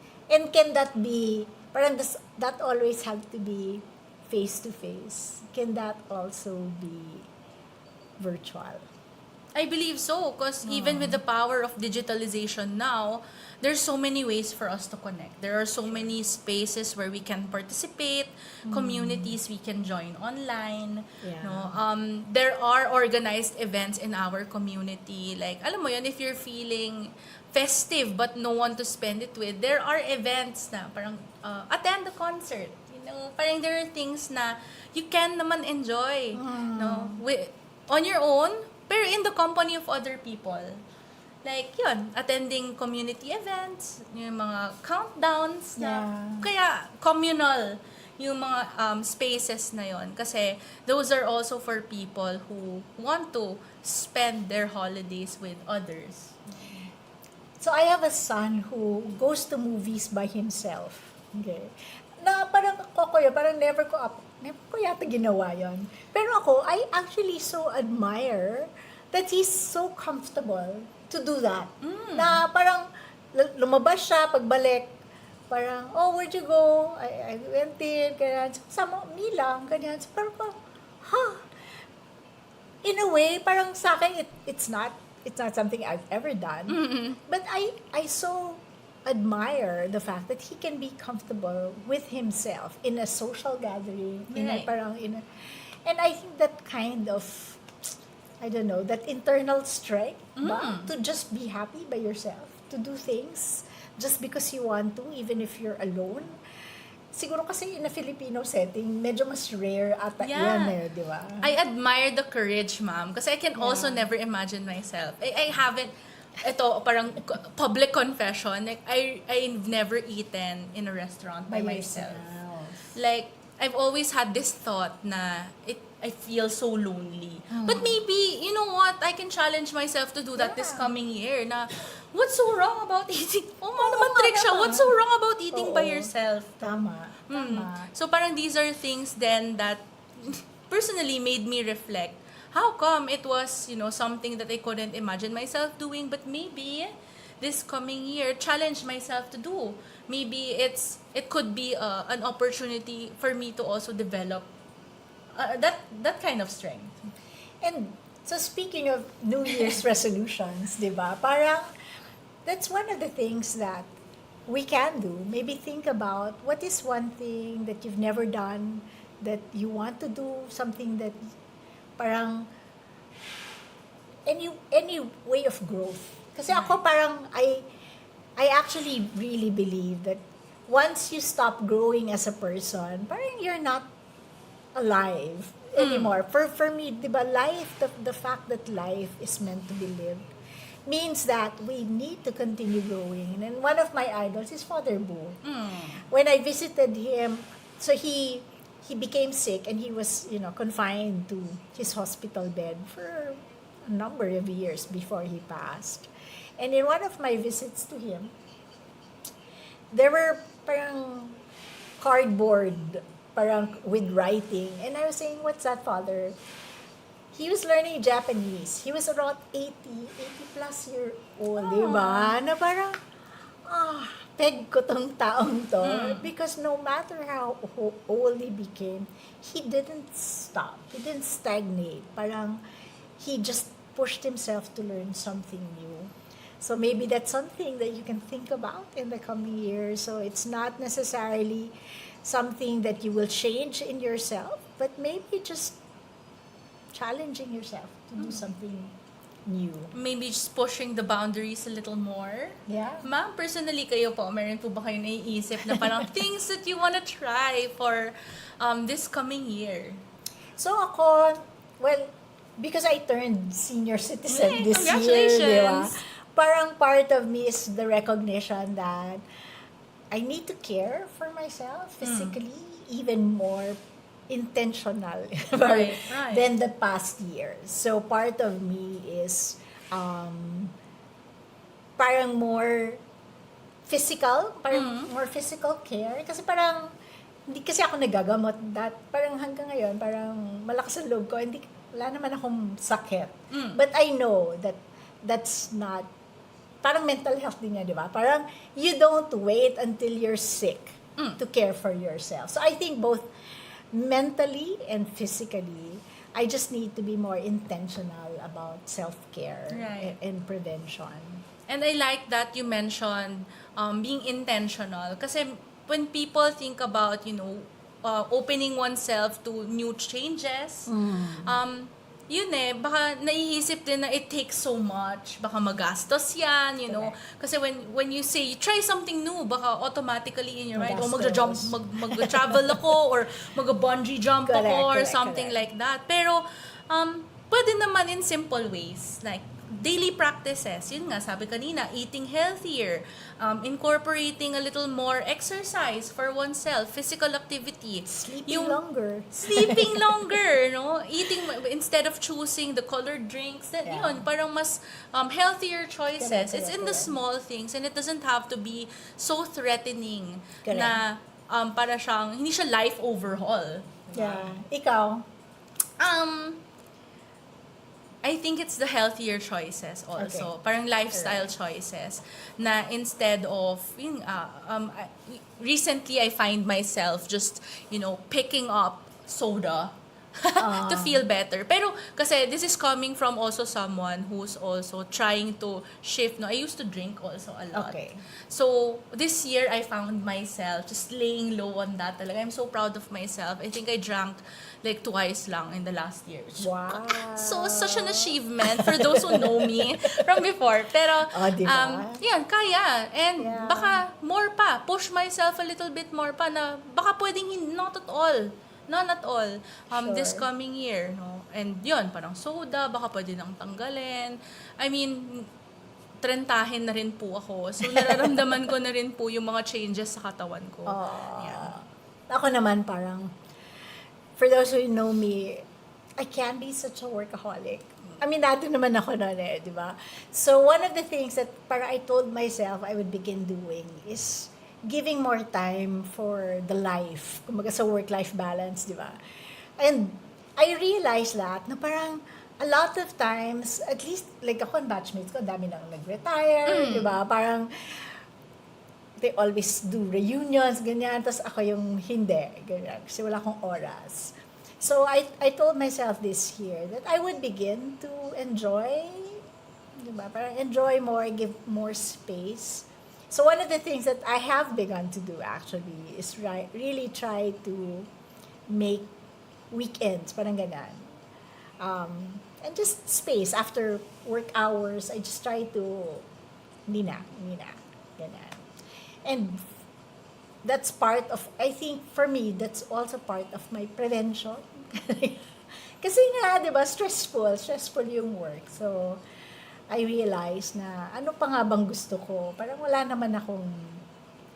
can that be, parang that always have to be face to face? Can that also be virtual? I believe so, because even with the power of digitalization now, there's so many ways for us to connect. There are so many spaces where we can participate, communities we can join online. Yeah. There are organized events in our community. Like, alam mo yun, if you're feeling festive but no one to spend it with, there are events na parang attend the concert. Parang there are things na you can naman enjoy, on your own, pero in the company of other people. Like, yun, attending community events, yung mga countdowns na, kaya communal yung mga spaces na yun. Kasi those are also for people who want to spend their holidays with others. So I have a son who goes to movies by himself. Okay. Na parang parang never ko yata ginawa yon. Pero ako, I actually so admire that he's so comfortable to do that. Na parang lumabas siya, pagbalik, parang, oh, where'd you go? I went in, ganyan. Sama, me lang, ganyan. So, parang, in a way, parang sa akin, it's not something I've ever done. But I so admire the fact that he can be comfortable with himself in a social gathering, Right. and I think that kind of, I don't know, that internal strength ba, to just be happy by yourself, to do things just because you want to, even if you're alone. Siguro kasi in a Filipino setting, medyo mas rare ata Yeah. yan eh, di ba? I admire the courage, ma'am. Kasi I can also never imagine myself. I haven't, ito, parang public confession, like, I've never eaten in a restaurant by myself. Like, I've always had this thought na I feel so lonely. But maybe, you know what, I can challenge myself to do that this coming year na, what's so wrong about eating? Oh, naman, Trixia, what's so wrong about eating by yourself? Tama. So parang these are things then that personally made me reflect. How come it was, something that I couldn't imagine myself doing, but maybe this coming year challenge myself to do. Maybe it could be an opportunity for me to also develop that kind of strength. And so speaking of New Year's resolutions, di ba? Parang that's one of the things that we can do. Maybe think about what is one thing that you've never done that you want to do, something that parang any way of growth. Kasi ako parang I actually really believe that once you stop growing as a person, parang you're not alive anymore. For me, di ba, life, the fact that life is meant to be lived means that we need to continue growing. And one of my idols is Father Boo. When I visited him, so he became sick and he was, confined to his hospital bed for a number of years before he passed. And in one of my visits to him, there were parang cardboard, parang with writing. And I was saying, what's that, Father? He was learning Japanese. He was around 80 plus year old, di ba? Na parang, peg ko tong taong to. Because no matter how old he became, he didn't stop. He didn't stagnate. Parang, he just pushed himself to learn something new. So maybe that's something that you can think about in the coming years. So it's not necessarily something that you will change in yourself, but maybe just challenging yourself to do something new. Maybe just pushing the boundaries a little more. Yeah. Ma'am, personally kayo po, meron po ba kayo naiisip na parang things that you wanna try for this coming year? So ako, well, because I turned senior citizen this year, di ba? Congratulations! Parang part of me is the recognition that I need to care for myself physically, even more intentional Right. than the past years. So part of me is parang more physical, parang more physical care. Kasi parang, hindi kasi ako nagagamot. Parang hanggang ngayon, parang malakas ang loob ko. Wala naman akong sakit. But I know that that's not, parang mental health din niya, di ba? Parang you don't wait until you're sick to care for yourself. So I think both mentally and physically, I just need to be more intentional about self-care and prevention. And I like that you mentioned being intentional. Kasi when people think about, opening oneself to new changes, yun baka naiisip din na it takes so much. Baka magastos yan, Kasi when you say, try something new, baka automatically in your mind, mag-jump, mag-travel ako, or mag-bungee jump ako, or something like that. Pero, pwede naman in simple ways. Like, daily practices. Yun nga, sabi kanina, eating healthier, incorporating a little more exercise for oneself, physical activity. Sleeping longer. Sleeping longer, Eating, instead of choosing the colored drinks, yun, parang mas healthier choices. It's in the small things, and it doesn't have to be so threatening na para siyang, hindi siya life overhaul. Yeah. Ikaw? I think it's the healthier choices also. Parang lifestyle choices na instead of, recently I find myself just, picking up soda to feel better. Pero kasi this is coming from also someone who's also trying to shift. No, I used to drink also a lot. Okay. So this year I found myself just laying low on that. Talaga, I'm so proud of myself. I think I drank like twice lang in the last year. Wow. So such an achievement for those who know me from before. Pero Diba? yan, kaya. And Yeah. baka more pa, push myself a little bit more pa na baka pwedeng not at all. None at all. This Sure. coming year, no? And yun, parang soda, baka pwede nang tanggalin. I mean, trentahin na rin po ako. So, nararamdaman ko na rin po yung mga changes sa katawan ko. Yeah. Ako naman parang, for those who know me, I can be such a workaholic. I mean, dati naman ako noon di ba? So, one of the things that parang I told myself I would begin doing is giving more time for the life, kumbaga sa work-life balance, di ba? And I realized that, na parang a lot of times, at least, like ako and batchmates ko, dami nang nag-retire, di ba? Parang, they always do reunions, ganyan, tapos ako yung hindi, ganyan, kasi wala akong oras. So, I told myself this year that I would begin to enjoy, di ba? Parang enjoy more, give more space. So one of the things that I have begun to do actually is really try to make weekends, parang ganan. And just space after work hours, I just try to, hindi na, ganan. And that's part of, I think for me, that's also part of my prevention. Kasi nga, di ba, stressful yung work. So, I realized na ano pa nga bang gusto ko. Parang wala naman akong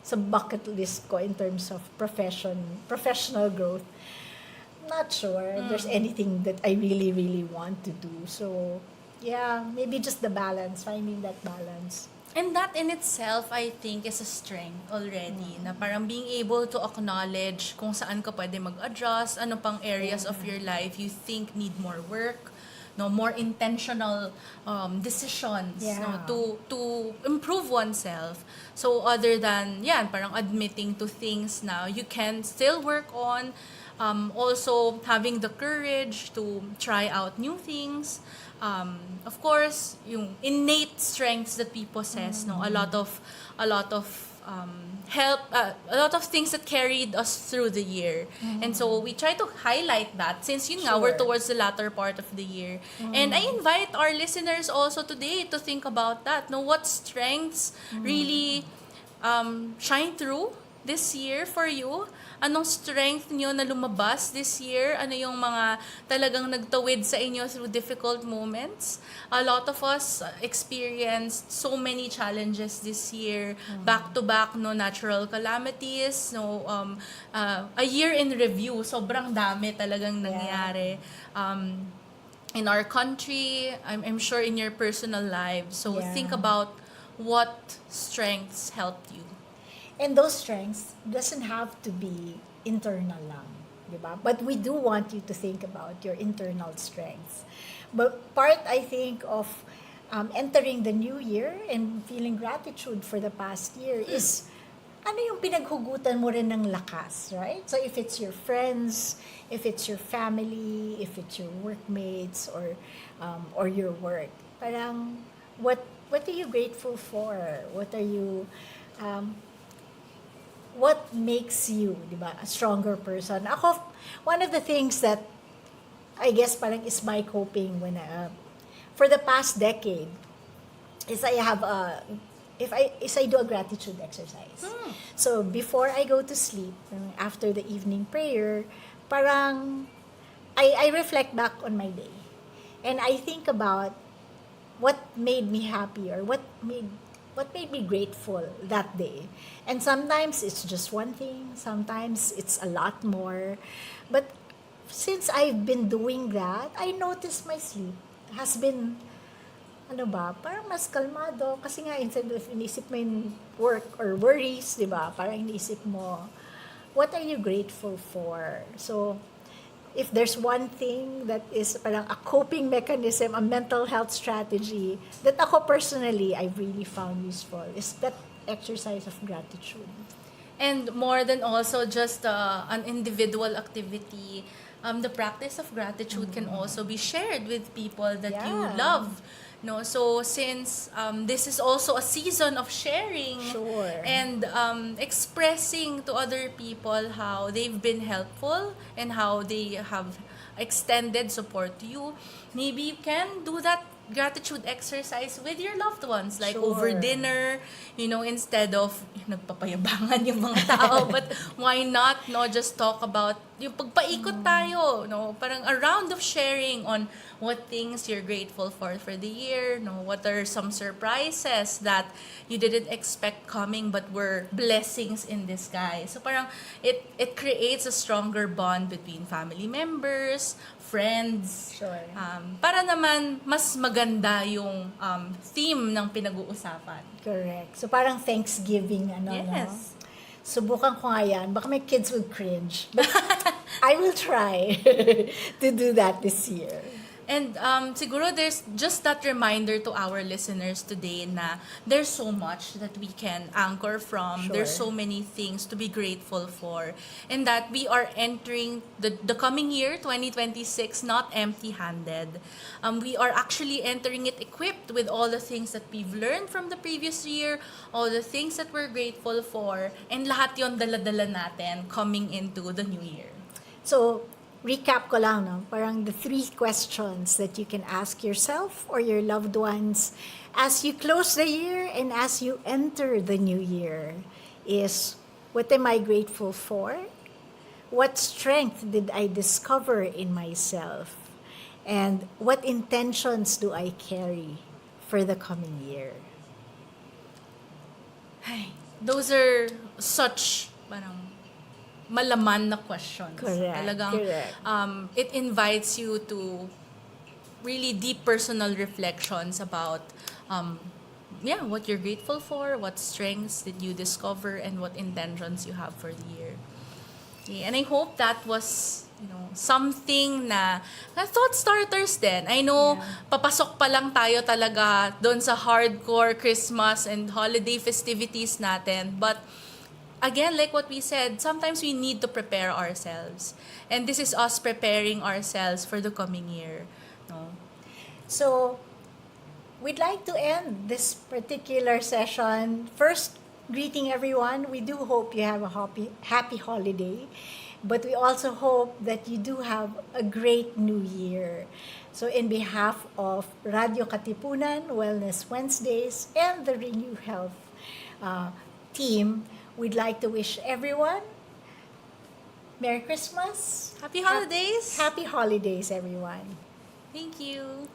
sa bucket list ko in terms of professional growth. Not sure there's anything that I really, really want to do. So, yeah, maybe just the balance, finding that balance. And that in itself, I think, is a strength already. Na parang being able to acknowledge kung saan ka pwede mag-adjust, ano pang areas of your life you think need more work, no, more intentional decisions, no, to improve oneself. So other than yan, parang admitting to things now you can still work on, also having the courage to try out new things. Of course, yung innate strengths that we possess, no, a lot of help, a lot of things that carried us through the year. And so we try to highlight that since yun nga, we're towards the latter part of the year. And I invite our listeners also today to think about that. No, what strengths really shine through this year for you? Anong strength niyo na lumabas this year? Ano yung mga talagang nagtawid sa inyo through difficult moments? A lot of us experienced so many challenges this year, back-to-back, no, natural calamities, no, a year in review, sobrang dami talagang nangyari. In our country, I'm sure in your personal lives. So think about what strengths helped you. And those strengths doesn't have to be internal lang, di ba? But we do want you to think about your internal strengths. But part, I think, of entering the new year and feeling gratitude for the past year is ano yung pinaghugutan mo rin ng lakas, right? So if it's your friends, if it's your family, if it's your workmates, or your work, parang what are you grateful for? What are you what makes you, di ba, a stronger person? Ako, one of the things that I guess parang is my coping when for the past decade is I have I do a gratitude exercise. So before I go to sleep, after the evening prayer, parang I reflect back on my day. And I think about what made me happy or what made me grateful that day. And sometimes it's just one thing, sometimes it's a lot more. But since I've been doing that, I noticed my sleep has been, parang mas kalmado. Kasi nga, instead of inisip mo yung work or worries, di ba? Parang inisip mo, what are you grateful for? So, if there's one thing that is parang a coping mechanism, a mental health strategy that ako personally I've really found useful is that exercise of gratitude. And more than also just an individual activity, the practice of gratitude can also be shared with people that you Yeah. love. No, so since this is also a season of sharing Sure. and expressing to other people how they've been helpful and how they have extended support to you, maybe you can do that gratitude exercise with your loved ones, like over Sure. dinner, instead of nagpapayabangan yung mga tao. But why not, just talk about yung pagpaikot tayo, parang a round of sharing on what things you're grateful for the year, what are some surprises that you didn't expect coming but were blessings in disguise. So parang it creates a stronger bond between family members, friends. Sure. Para naman mas maganda yung theme ng pinag-uusapan. Correct. So parang Thanksgiving, no? Yes. Subukan ko nga yan. Baka my kids will cringe. But I will try to do that this year. And siguro there's just that reminder to our listeners today na there's so much that we can anchor from. Sure. There's so many things to be grateful for. And that we are entering the coming year, 2026, not empty-handed. We are actually entering it equipped with all the things that we've learned from the previous year, all the things that we're grateful for, and lahat yon dala-dala natin coming into the new year. So, recap ko lang, no? Parang the 3 questions that you can ask yourself or your loved ones as you close the year and as you enter the new year is, what am I grateful for? What strength did I discover in myself? And what intentions do I carry for the coming year? Ay, those are such parang malaman na questions. Correct, Talagang correct. It invites you to really deep personal reflections about what you're grateful for, what strengths did you discover, and what intentions you have for the year. Okay, and I hope that was something na thought starters din. I know, papasok pa lang tayo talaga doon sa hardcore Christmas and holiday festivities natin. But again, like what we said, sometimes we need to prepare ourselves. And this is us preparing ourselves for the coming year. No? So, we'd like to end this particular session. First, greeting everyone. We do hope you have a happy holiday. But we also hope that you do have a great new year. So, in behalf of Radyo Katipunan, Wellness Wednesdays, and the RenewHealth team, we'd like to wish everyone Merry Christmas. Happy holidays! Happy holidays, everyone. Thank you!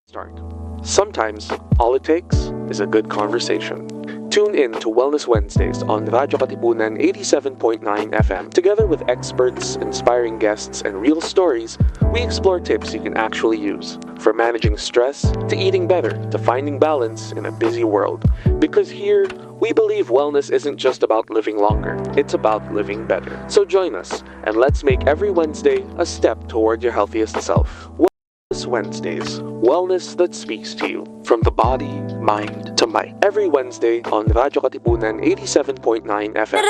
Start. Sometimes all it takes is a good conversation. Tune in to Wellness Wednesdays on Radyo Katipunan 87.9 FM. Together with experts, inspiring guests, and real stories, we explore tips you can actually use. From managing stress, to eating better, to finding balance in a busy world. Because here, we believe wellness isn't just about living longer, it's about living better. So join us, and let's make every Wednesday a step toward your healthiest self. Wellness Wednesdays, wellness that speaks to you, from the body, mind to mic. Every Wednesday on Radyo Katipunan 87.9 FM.